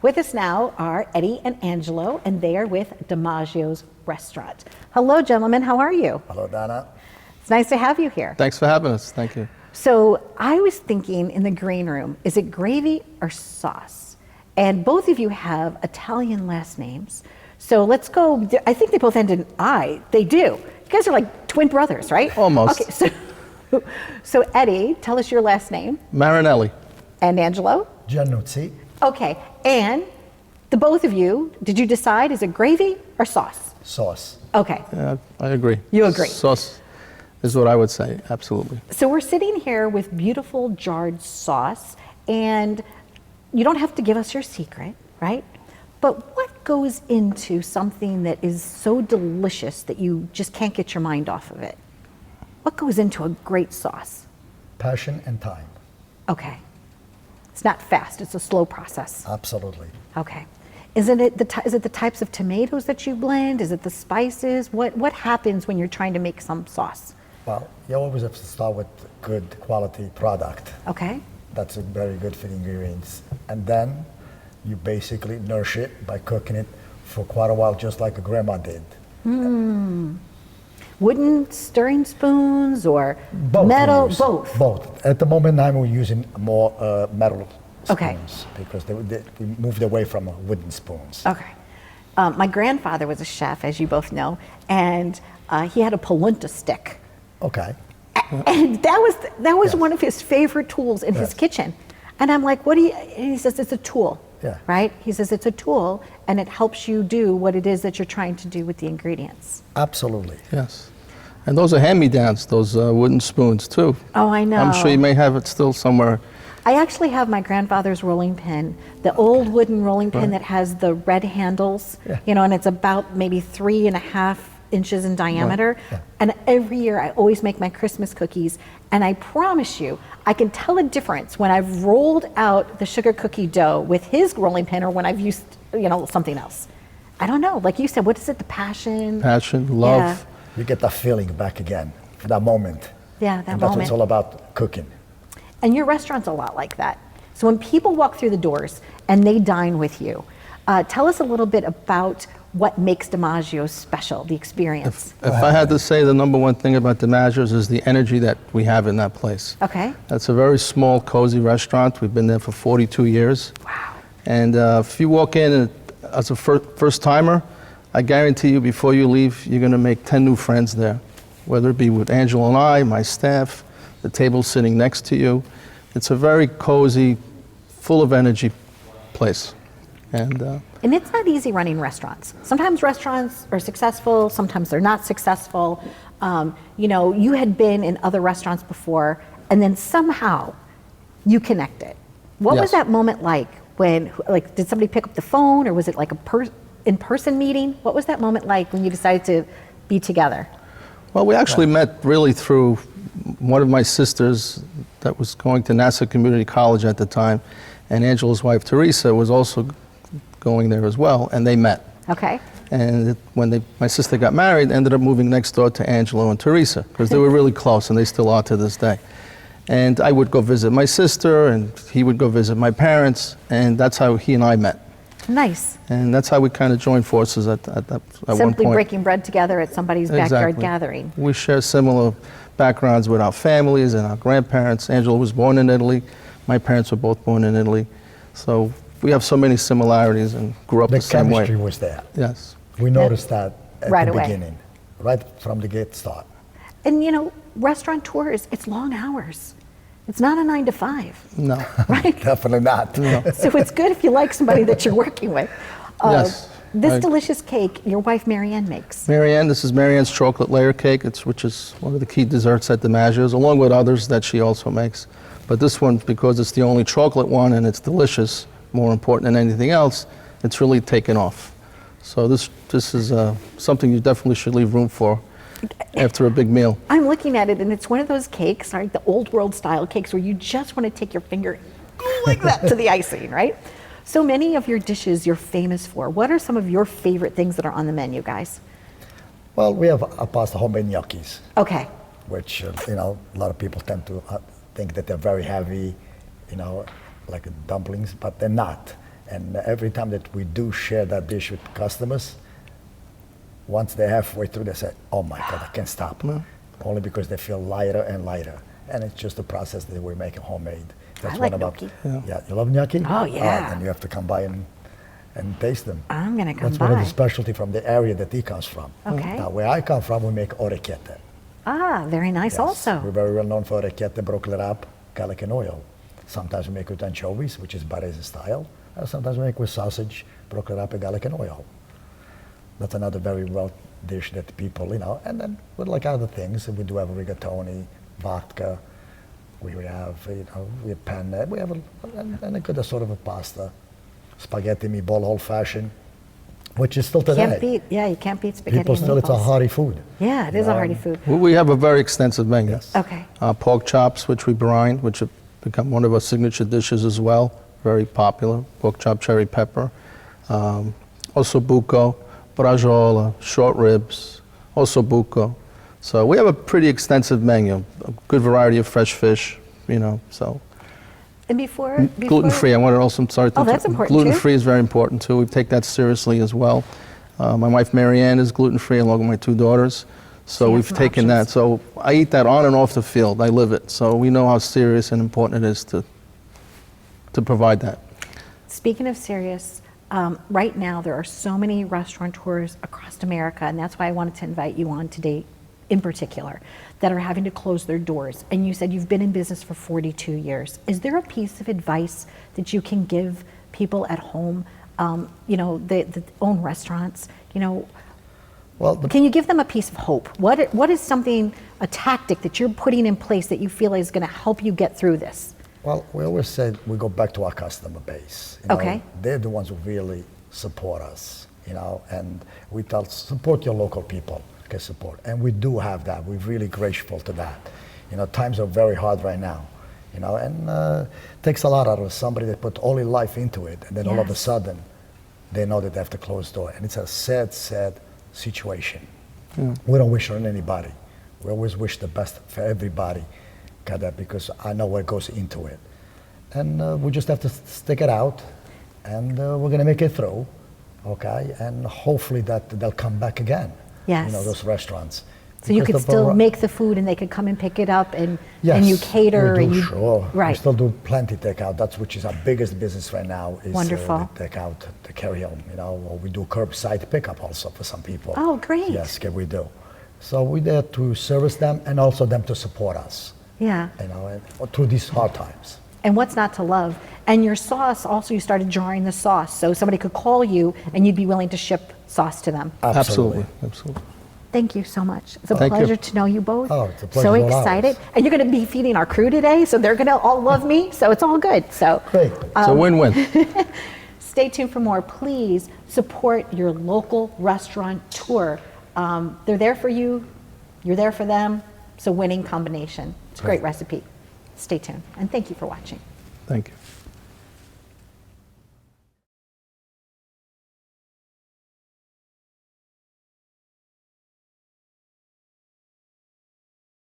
With us now are Eddie and Angelo, and they are with DIMaggio's restaurant. Hello, gentlemen. How are you? Hello, Donna. It's nice to have you here. Thanks for having us. Thank you. So I was thinking in the green room, is it gravy or sauce? And both of you have Italian last names. So let's go. I think they both end in I. They do. You guys are like twin brothers, right? Almost. Okay, so Eddie, tell us your last name. Marinelli. And Angelo? Giannuzzi. Okay, and the both of you, did you decide, is it gravy or sauce? Sauce. Okay. Yeah, I agree. You agree? Sauce is what I would say, absolutely. So we're sitting here with beautiful jarred sauce, and you don't have to give us your secret, right? But what goes into something that is so delicious that you just can't get your mind off of it? What goes into a great sauce? Passion and time. Okay. It's not fast, it's a slow process. Absolutely. Okay. Is it the types of tomatoes that you blend? Is it the spices? What happens when you're trying to make some sauce? Well, you always have to start with good quality product. Okay. That's a very good for the ingredients. And then you basically nourish it by cooking it for quite a while, just like a grandma did. Wooden stirring spoons or Both metal? we use. Both. Both. At the moment, we're using more metal Okay. spoons because we moved away from wooden spoons. Okay. My grandfather was a chef, as you both know, and he had a polenta stick. Okay. And that was one of his favorite tools in his Yes. kitchen. And I'm like, what do you, and he says, it's a tool, Yeah. right? He says, it's a tool, and it helps you do what it is that you're trying to do with the ingredients. Absolutely. Yes. And those are hand-me-downs, those wooden spoons, too. Oh, I know. I'm sure you may have it still somewhere. I actually have my grandfather's rolling pin, the old wooden rolling pin that has the red handles, Yeah. you know, and it's about maybe 3.5 inches in diameter. Yeah. And every year I always make my Christmas cookies, and I promise you, I can tell a difference when I've rolled out the sugar cookie dough with his rolling pin or when I've used, you know, something else. I don't know, like you said, what is it, the passion? Passion, love. Yeah. You get that feeling back again, that moment. Yeah, that And that's what it's moment. all about, cooking. And your restaurant's a lot like that. So when people walk through the doors and they dine with you, tell us a little bit about what makes DIMaggio special, the experience. If I had to say the number one thing about DIMaggio's is the energy that we have in that place. Okay. That's a very small, cozy restaurant. We've been there for 42 years. Wow. And if you walk in as a first-timer, I guarantee you before you leave, you're going to make 10 new friends there, whether it be with Angela and I, my staff, the table sitting next to you. It's a very cozy, full of energy place. And it's not easy running restaurants. Sometimes restaurants are successful, sometimes they're not successful. You know, you had been in other restaurants before, and then somehow you connected. What was Yes. that moment like when, like, did somebody pick up the phone, or was it like a in-person meeting? What was that moment like when you decided to be together? well, we actually met really through one of my sisters that was going to Nassau Community College at the time, and Angela's wife, Teresa, was also going there as well, and they met. Okay. And when my sister got married, ended up moving next door to Angelo and Teresa, because they were really close, and they still are to this day. And I would go visit my sister, and he would go visit my parents, and that's how he and I met. Nice. And that's how we kind of joined forces at one point. Simply breaking bread together at somebody's backyard Exactly. gathering. We share similar backgrounds with our families and our grandparents. Angela was born in Italy. My parents were both born in Italy. So we have so many similarities and grew up the same way. The chemistry was there. Yes. We noticed that at Right the away. beginning, right from the get start. And you know, restaurateurs, it's long hours. It's not a 9 to 5, No. right? Definitely not. So it's good if you like somebody that you're working with. Yes. This I- delicious cake your wife Marianne makes. Marianne, this is Marianne's chocolate layer cake, which is one of the key desserts at DIMaggio's, along with others that she also makes. But this one, because it's the only chocolate one and it's delicious, more important than anything else, it's really taken off. So this is something you definitely should leave room for after a big meal. I'm looking at it, and it's one of those cakes, right, the old world style cakes where you just want to take your finger like that to the icing, right? So many of your dishes you're famous for. What are some of your favorite things that are on the menu, guys? Well, we have a pasta homemade gnocchis, Okay. which, you know, a lot of people tend to think that they're very heavy, you know, like dumplings, but they're not. And every time that we do share that dish with customers, once they're halfway through, they say, "Oh my God, I can't stop." Only because they feel lighter and lighter. And it's just a process that we're making homemade. That's I like one about, gnocchi. Yeah, you love gnocchi? Oh, yeah. Then you have to come by and taste them. I'm going to come That's one of by. the specialty from the area that he comes from. Okay. Now, where I come from, we make orecchiette. Ah, very nice Yes, We're also. very well known for orecchiette, broccoli wrap, garlic and oil. Sometimes we make with anchovies, which is Barese style. Sometimes we make with sausage, broccoli wrap, and garlic and oil. That's another very well dish that people, and then with like other things, we do have rigatoni, vodka, we have, we have penne, we have and a good sort of a pasta, spaghetti meatball, old fashioned, which is still today. You can't beat spaghetti People and still, it's a meatballs. hearty food. Yeah, it is a hearty food. We have a very extensive menu. Yes. Okay. Pork chops, which we brine, which have become one of our signature dishes as well, very popular. Pork chop, cherry pepper. Also buco, braciole, short ribs, also buco. So we have a pretty extensive menu, a good variety of fresh fish, so. And before Gluten-free, I wanted to also, I'm sorry. Oh, that's important, too. Gluten-free is very important too. We take that seriously as well. My wife Marianne is gluten-free along with my 2 daughters. So you have we've some taken that. options. So I eat that on and off the field. I live it. So we know how serious and important it is to provide that. Speaking of serious, right now there are so many restaurateurs across America, and that's why I wanted to invite you on today in particular, that are having to close their doors. And you said you've been in business for 42 years. Is there a piece of advice that you can give people at home, that own restaurants, Well, can you give them a piece of hope? What is a tactic that you're putting in place that you feel is going to help you get through this? Well, we always said we go back to our customer base. Okay. They're the ones who really support us, and we tell support your local people, get support. And we do have that. We're really grateful to that. Times are very hard right now, and it takes a lot out of somebody that put all their life into it, and then all of a Yes. sudden, they know that they have to close the door. And it's a sad, sad situation. We don't wish on anybody. We always wish the best for everybody, because I know what goes into it. And we just have to stick it out, and we're going to make it through, okay? And hopefully that they'll come back again, Yes. those restaurants. So you Because could still make the food and they could come and pick it up and you cater we do, and you sure. We right. still do plenty takeout. That's which is our biggest business right now is Wonderful. the takeout, the carry home. Or we do curbside pickup also for some people. Oh, great. Yes, we do. So we're there to service them and also them to support us. Yeah. And through these hard times. And what's not to love? And your sauce also, you started jarring the sauce so somebody could call you and you'd be willing to ship sauce to them. Absolutely. Thank you so much. It's a Thank you. pleasure to know you both. Oh, it's a pleasure. So all excited. ours. And you're going to be feeding our crew today, so they're going to all love me. So it's all good. So Great. It's a win-win. stay tuned for more. Please support your local restaurateur. They're there for you. You're there for them. It's a winning combination. It's a great recipe. Stay tuned. And thank you for watching. Thank you.